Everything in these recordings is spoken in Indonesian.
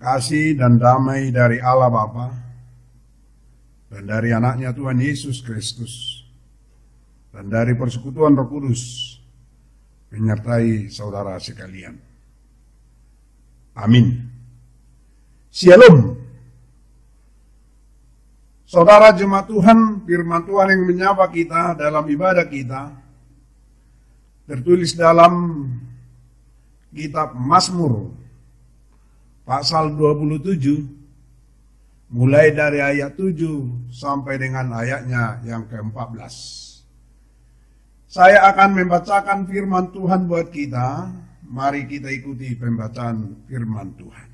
Kasih dan damai dari Allah Bapa dan dari anaknya Tuhan Yesus Kristus dan dari persekutuan Roh Kudus menyertai saudara sekalian. Amin. Shalom. Saudara jemaat Tuhan, firman Tuhan yang menyapa kita dalam ibadah kita tertulis dalam kitab Mazmur pasal 27, mulai dari ayat 7 sampai dengan ayatnya yang ke-14. Saya akan membacakan firman Tuhan buat kita. Mari kita ikuti pembacaan firman Tuhan.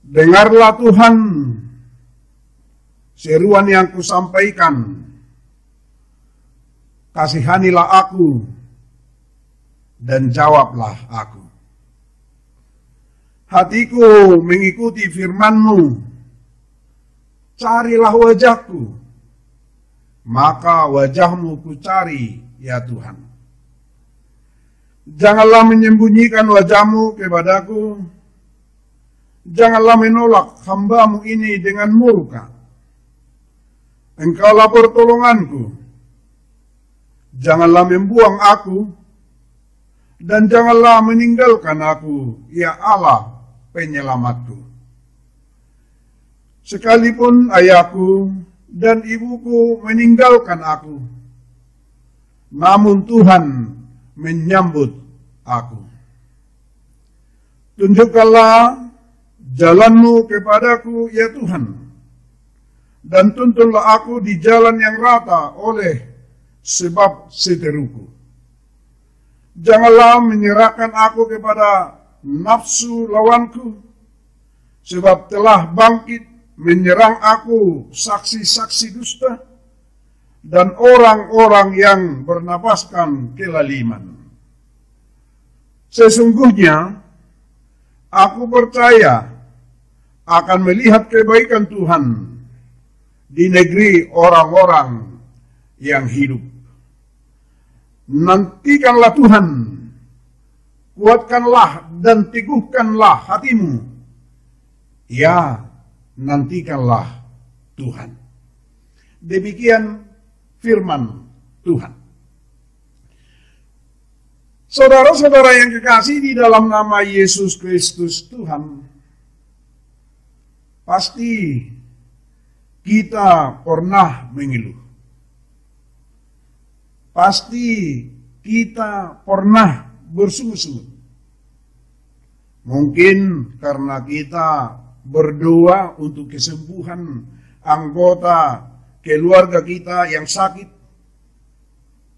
Dengarlah Tuhan seruan yang kusampaikan. Kasihanilah aku dan jawablah aku. Hatiku mengikuti firman-Mu, carilah wajah-Ku, maka wajah-Mu ku cari, ya Tuhan. Janganlah menyembunyikan wajah-Mu kepadaku, janganlah menolak hamba-Mu ini dengan murka. Engkaulah pertolonganku, janganlah membuang aku, dan janganlah meninggalkan aku, ya Allah, penyelamatku. Sekalipun ayahku dan ibuku meninggalkan aku, namun Tuhan menyambut aku. Tunjukkanlah jalan-Mu kepadaku, ya Tuhan, dan tuntunlah aku di jalan yang rata oleh sebab seteruku. Janganlah menyerahkan aku kepada nafsu lawanku, sebab telah bangkit menyerang aku saksi-saksi dusta dan orang-orang yang bernapaskan kelaliman. Sesungguhnya aku percaya akan melihat kebaikan Tuhan di negeri orang-orang yang hidup. Nantikanlah Tuhan, kuatkanlah dan teguhkanlah hatimu. Ya, nantikanlah Tuhan. Demikian firman Tuhan. Saudara-saudara yang kekasih di dalam nama Yesus Kristus Tuhan, pasti kita pernah mengeluh. Pasti kita pernah bersungut-sungut. Mungkin karena kita berdoa untuk kesembuhan anggota keluarga kita yang sakit,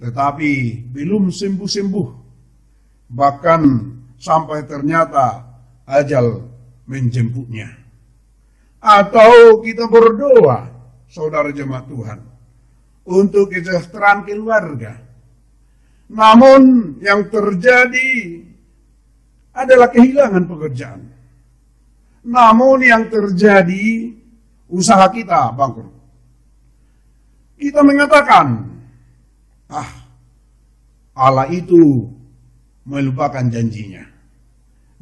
tetapi belum sembuh-sembuh. Bahkan sampai ternyata ajal menjemputnya. Atau kita berdoa, saudara jemaat Tuhan, untuk kesejahteraan keluarga. Namun yang terjadi adalah kehilangan pekerjaan. Namun yang terjadi usaha kita bangkrut. Kita mengatakan, Allah itu melupakan janjinya.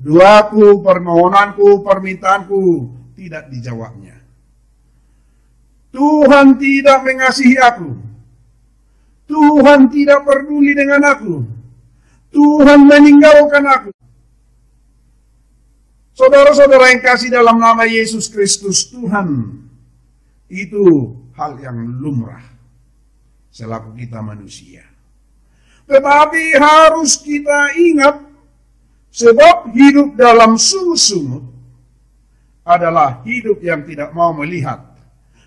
Doaku, permohonanku, permintaanku tidak dijawabnya. Tuhan tidak mengasihi aku. Tuhan tidak peduli dengan aku. Tuhan meninggalkan aku. Saudara-saudara yang kasih dalam nama Yesus Kristus Tuhan, itu hal yang lumrah selaku kita manusia. Tetapi harus kita ingat, sebab hidup dalam sungut-sungut adalah hidup yang tidak mau melihat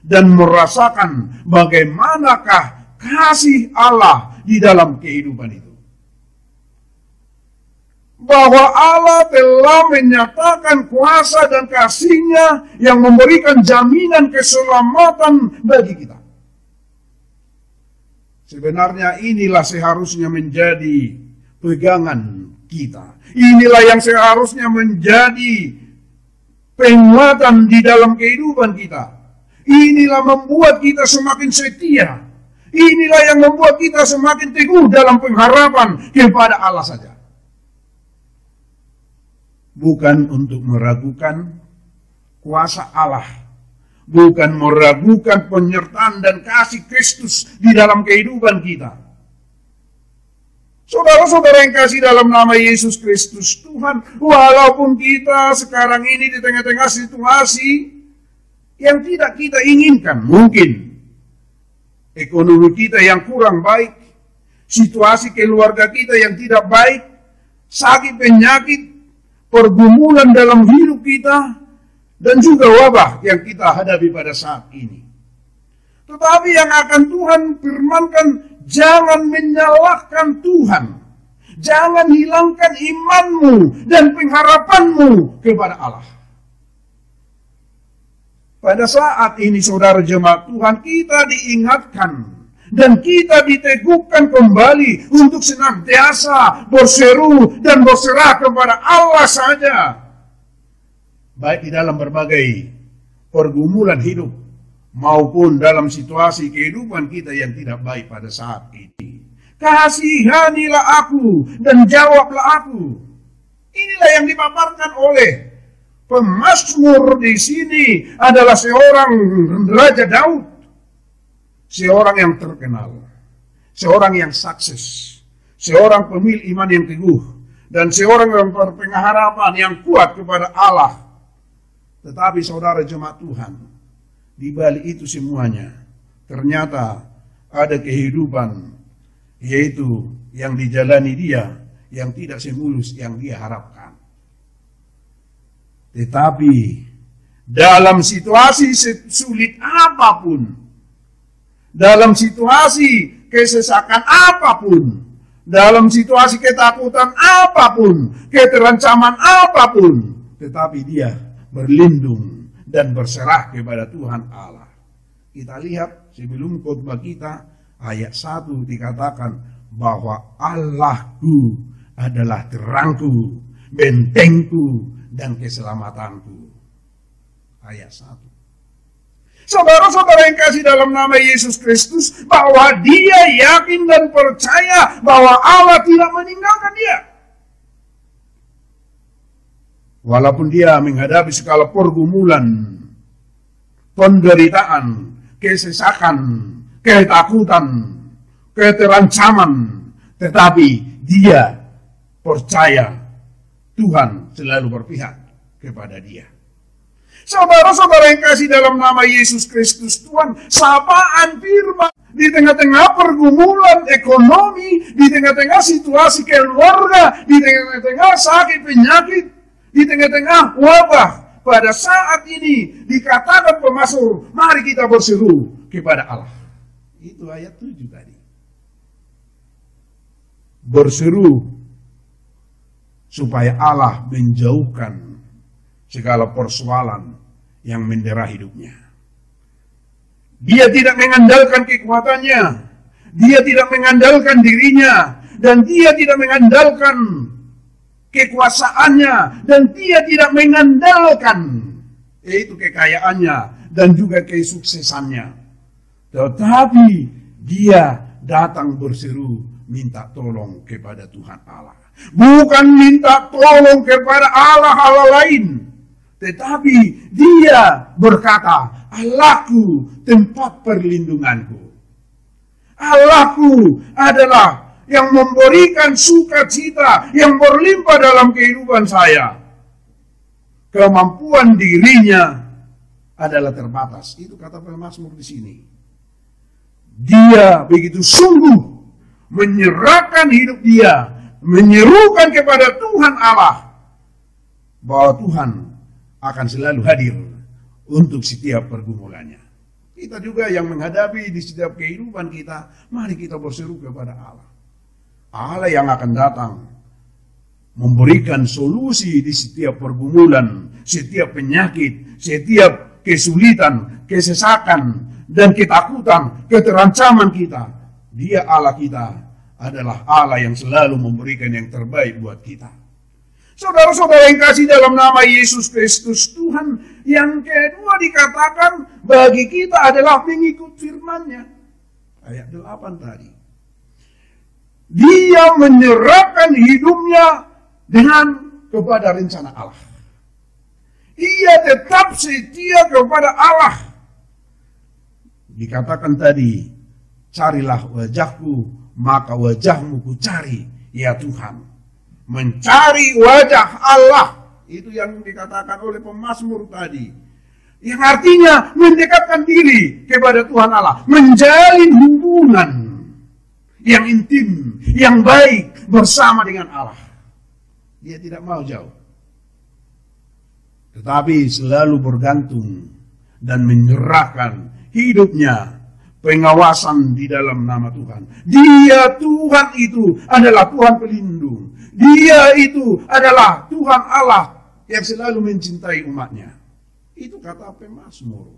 dan merasakan bagaimanakah kasih Allah di dalam kehidupan itu. Bahwa Allah telah menyatakan kuasa dan kasih-Nya yang memberikan jaminan keselamatan bagi kita. Sebenarnya inilah seharusnya menjadi pegangan kita. Inilah yang seharusnya menjadi penguatan di dalam kehidupan kita. Inilah membuat kita semakin setia. Inilah yang membuat kita semakin teguh dalam pengharapan kepada Allah saja. bukan untuk meragukan kuasa Allah, bukan meragukan penyertaan dan kasih Kristus di dalam kehidupan kita. Saudara-saudara yang kasih dalam nama Yesus Kristus Tuhan, walaupun kita sekarang ini di tengah-tengah situasi yang tidak kita inginkan, mungkin ekonomi kita yang kurang baik, situasi keluarga kita yang tidak baik, sakit penyakit, pergumulan dalam hidup kita, dan juga wabah yang kita hadapi pada saat ini. Tetapi yang akan Tuhan firmankan, jangan menyalahkan Tuhan. Jangan hilangkan imanmu dan pengharapanmu kepada Allah. Pada saat ini saudara jemaat Tuhan, kita diingatkan dan kita diteguhkan kembali untuk senantiasa berseru dan berserah kepada Allah saja. Baik di dalam berbagai pergumulan hidup maupun dalam situasi kehidupan kita yang tidak baik pada saat ini. Kasihanilah aku dan jawablah aku. Inilah yang dipaparkan oleh pemazmur di sini adalah seorang Raja Daud. Seorang yang terkenal, seorang yang sukses, seorang pemilik iman yang teguh, dan seorang yang berpengharapan yang kuat kepada Allah. Tetapi saudara jemaat Tuhan, di balik itu semuanya, ternyata ada kehidupan, yaitu yang dijalani dia, yang tidak semulus yang dia harapkan. Tetapi, dalam situasi sulit apapun, dalam situasi kesesakan apapun, dalam situasi ketakutan apapun, keterancaman apapun, tetapi dia berlindung dan berserah kepada Tuhan Allah. Kita lihat sebelum khotbah kita, ayat 1 dikatakan bahwa Allahku adalah terangku, bentengku, dan keselamatanku. Ayat 1. Saudara-saudara yang kasih dalam nama Yesus Kristus, bahwa dia yakin dan percaya bahwa Allah tidak meninggalkan dia. Walaupun dia menghadapi segala pergumulan, penderitaan, kesesakan, ketakutan, keterancaman, tetapi dia percaya Tuhan selalu berpihak kepada dia. Saudara-saudara yang kasih dalam nama Yesus Kristus Tuhan, sapaan firman di tengah-tengah pergumulan ekonomi, di tengah-tengah situasi keluarga, di tengah-tengah sakit penyakit, di tengah-tengah wabah, pada saat ini dikatakan pemazmur, mari kita berseru kepada Allah. Itu ayat 7 tadi. Berseru supaya Allah menjauhkan segala persoalan yang mendera hidupnya. Dia tidak mengandalkan kekuatannya, dia tidak mengandalkan dirinya, dan dia tidak mengandalkan kekuasaannya, dan dia tidak mengandalkan yaitu kekayaannya dan juga kesuksesannya. Tetapi dia datang berseru minta tolong kepada Tuhan Allah. Bukan minta tolong kepada Allah lain, tetapi dia berkata, Allahku tempat perlindunganku. Allahku adalah yang memberikan sukacita yang berlimpah dalam kehidupan saya. Kemampuan dirinya adalah terbatas. Itu kata pemazmur di sini. Dia begitu sungguh menyerahkan hidup dia, menyerukan kepada Tuhan Allah, bahwa Tuhan akan selalu hadir untuk setiap pergumulannya. Kita juga yang menghadapi di setiap kehidupan kita, mari kita berseru kepada Allah. Allah yang akan datang memberikan solusi di setiap pergumulan, setiap penyakit, setiap kesulitan, kesesakan, dan ketakutan, keterancaman kita. Dia Allah kita adalah Allah yang selalu memberikan yang terbaik buat kita. Saudara-saudara yang kasih dalam nama Yesus Kristus Tuhan, yang kedua dikatakan bagi kita adalah mengikut firman-Nya. Ayat 8 tadi. Dia menyerahkan hidupnya dengan kepada rencana Allah. Ia tetap setia kepada Allah. Dikatakan tadi, carilah wajahku, maka wajahmu ku cari, ya Tuhan. Mencari wajah Allah, itu yang dikatakan oleh pemazmur tadi. Yang artinya mendekatkan diri kepada Tuhan Allah, menjalin hubungan yang intim, yang baik bersama dengan Allah. Dia tidak mau jauh, tetapi selalu bergantung dan menyerahkan hidupnya, pengawasan di dalam nama Tuhan. Dia Tuhan itu adalah Tuhan pelindung. Dia itu adalah Tuhan Allah yang selalu mencintai umatnya. Itu kata pemazmur.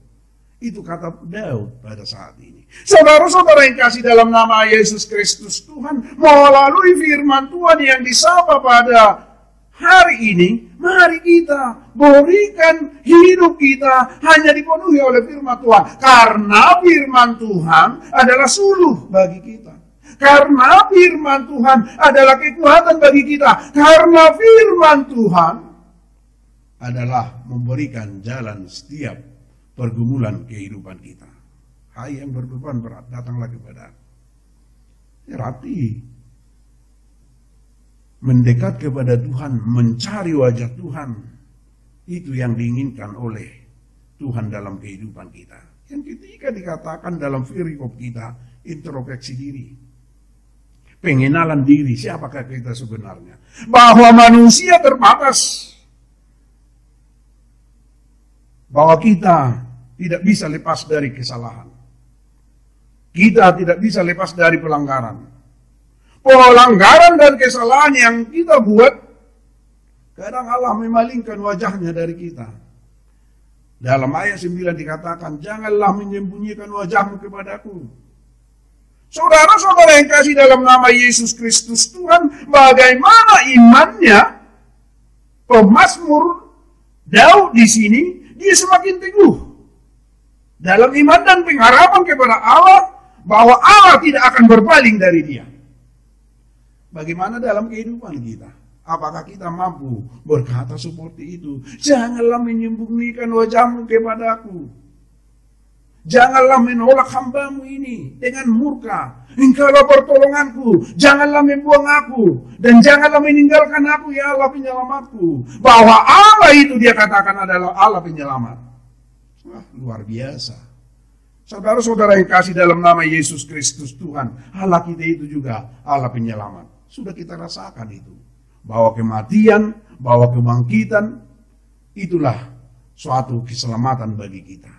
Itu kata Daud pada saat ini. Saudara-saudara yang kasih dalam nama Yesus Kristus Tuhan, melalui firman Tuhan yang disapa pada hari ini, mari kita berikan hidup kita hanya dipenuhi oleh firman Tuhan. Karena firman Tuhan adalah suluh bagi kita. Karena firman Tuhan adalah kekuatan bagi kita. Karena firman Tuhan adalah memberikan jalan setiap pergumulan kehidupan kita. Hai yang berbeban berat, datanglah kepada aku. Rapi. Mendekat kepada Tuhan, mencari wajah Tuhan, itu yang diinginkan oleh Tuhan dalam kehidupan kita. Yang ketiga dikatakan dalam firman kita, introspeksi diri. Pengenalan diri, siapakah kita sebenarnya. Bahwa manusia terbatas. Bahwa kita tidak bisa lepas dari kesalahan. Kita tidak bisa lepas dari pelanggaran. Pelanggaran dan kesalahan yang kita buat, kadang Allah memalingkan wajahnya dari kita. Dalam ayat 9 dikatakan, janganlah menyembunyikan wajahmu kepadaku. Saudara-saudara yang kasih dalam nama Yesus Kristus Tuhan, bagaimana imannya pemazmur Daud di sini, dia semakin teguh dalam iman dan pengharapan kepada Allah, bahwa Allah tidak akan berpaling dari dia. Bagaimana dalam kehidupan kita? Apakah kita mampu berkata seperti itu? Janganlah menyembunyikan wajahmu kepadaku. Janganlah menolak hambamu ini dengan murka. Engkaulah pertolonganku. Janganlah membuang aku. Dan janganlah meninggalkan aku, ya Allah penyelamatku. Bahwa Allah itu dia katakan adalah Allah penyelamat. Wah, luar biasa. Saudara-saudara yang kasih dalam nama Yesus Kristus Tuhan, Allah kita itu juga Allah penyelamat. Sudah kita rasakan itu. Bahwa kematian, bahwa kebangkitan, itulah suatu keselamatan bagi kita.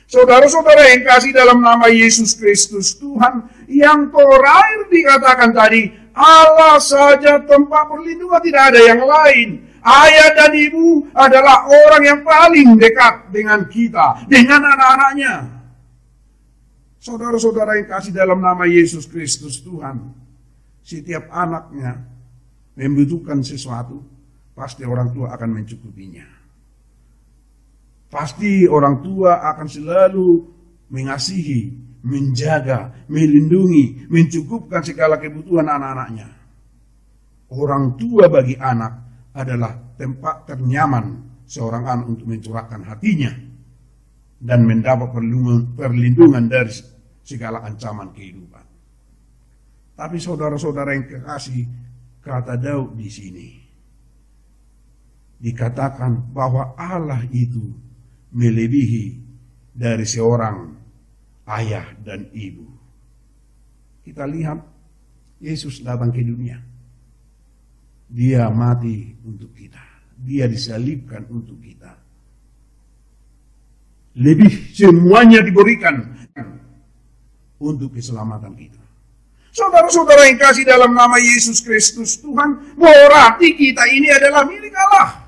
Saudara-saudara yang kasih dalam nama Yesus Kristus Tuhan, yang terakhir dikatakan tadi, Allah saja tempat perlindungan, tidak ada yang lain. Ayah dan ibu adalah orang yang paling dekat dengan kita, dengan anak-anaknya. Saudara-saudara yang kasih dalam nama Yesus Kristus Tuhan, setiap anaknya membutuhkan sesuatu, pasti orang tua akan mencukupinya. Pasti orang tua akan selalu mengasihi, menjaga, melindungi, mencukupkan segala kebutuhan anak-anaknya. Orang tua bagi anak adalah tempat ternyaman seorang anak untuk mencurahkan hatinya dan mendapat perlindungan dari segala ancaman kehidupan. Tapi saudara-saudara yang kekasih, kata Daud di sini dikatakan bahwa Allah itu melebihi dari seorang ayah dan ibu. Kita lihat Yesus datang ke dunia. Dia mati untuk kita. Dia disalibkan untuk kita. Lebih semuanya diberikan untuk keselamatan kita. Saudara-saudara yang kasih dalam nama Yesus Kristus Tuhan, berarti kita ini adalah milik Allah.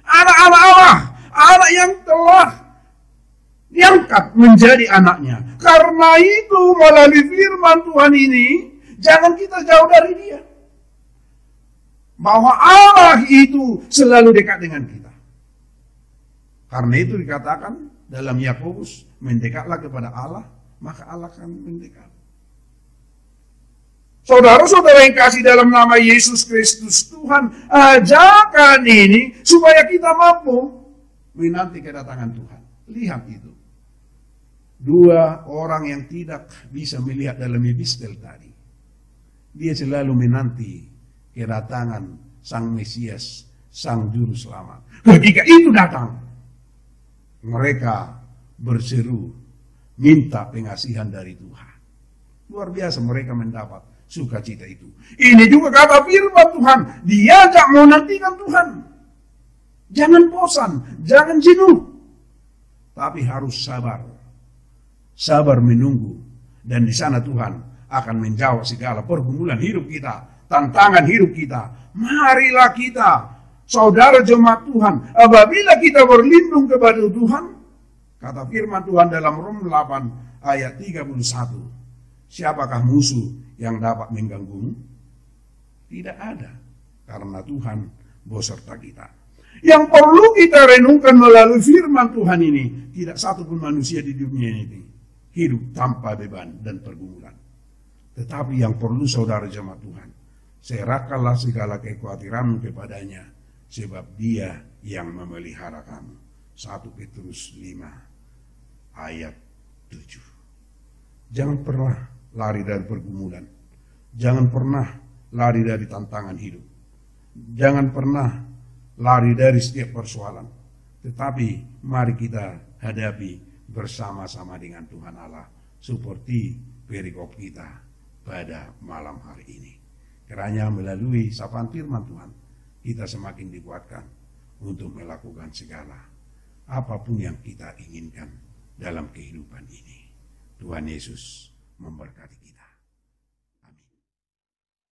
Anak-anak Allah, anak yang telah diangkat menjadi anaknya. Karena itu melalui firman Tuhan ini, jangan kita jauh dari dia. Bahwa Allah itu selalu dekat dengan kita. Karena itu dikatakan dalam Yakobus, mendekatlah kepada Allah, maka Allah akan mendekat. Saudara-saudara yang kasih dalam nama Yesus Kristus, Tuhan ajarkan ini supaya kita mampu menanti kedatangan Tuhan. Lihat itu. Dua orang yang tidak bisa melihat dalam epistel tadi. Dia selalu menanti kedatangan Sang Mesias, Sang Juru Selamat. Ketika itu datang, mereka berseru, minta pengasihan dari Tuhan. Luar biasa mereka mendapat sukacita itu. Ini juga kata firman Tuhan, diajak menantikan Tuhan. Jangan bosan, jangan jenuh. Tapi harus sabar. Sabar menunggu. Dan di sana Tuhan akan menjawab segala pergumulan hidup kita, tantangan hidup kita. Marilah kita, saudara jemaat Tuhan, apabila kita berlindung kepada Tuhan, kata firman Tuhan dalam Rom 8 ayat 31, siapakah musuh yang dapat mengganggumu? Tidak ada, karena Tuhan beserta kita. Yang perlu kita renungkan melalui firman Tuhan ini, tidak satu pun manusia di dunia ini hidup tanpa beban dan pergumulan. Tetapi yang perlu saudara jemaat Tuhan, serahkanlah segala kekhawatiranmu kepadanya, sebab Dia yang memelihara kamu. 1 Petrus 5 ayat 7. Jangan pernah lari dari pergumulan. Jangan pernah lari dari tantangan hidup. Jangan pernah lari dari setiap persoalan. Tetapi mari kita hadapi bersama-sama dengan Tuhan Allah, seperti perikop kita pada malam hari ini. Kiranya melalui sapaan firman Tuhan, kita semakin dikuatkan untuk melakukan segala apapun yang kita inginkan dalam kehidupan ini. Tuhan Yesus memberkati kita.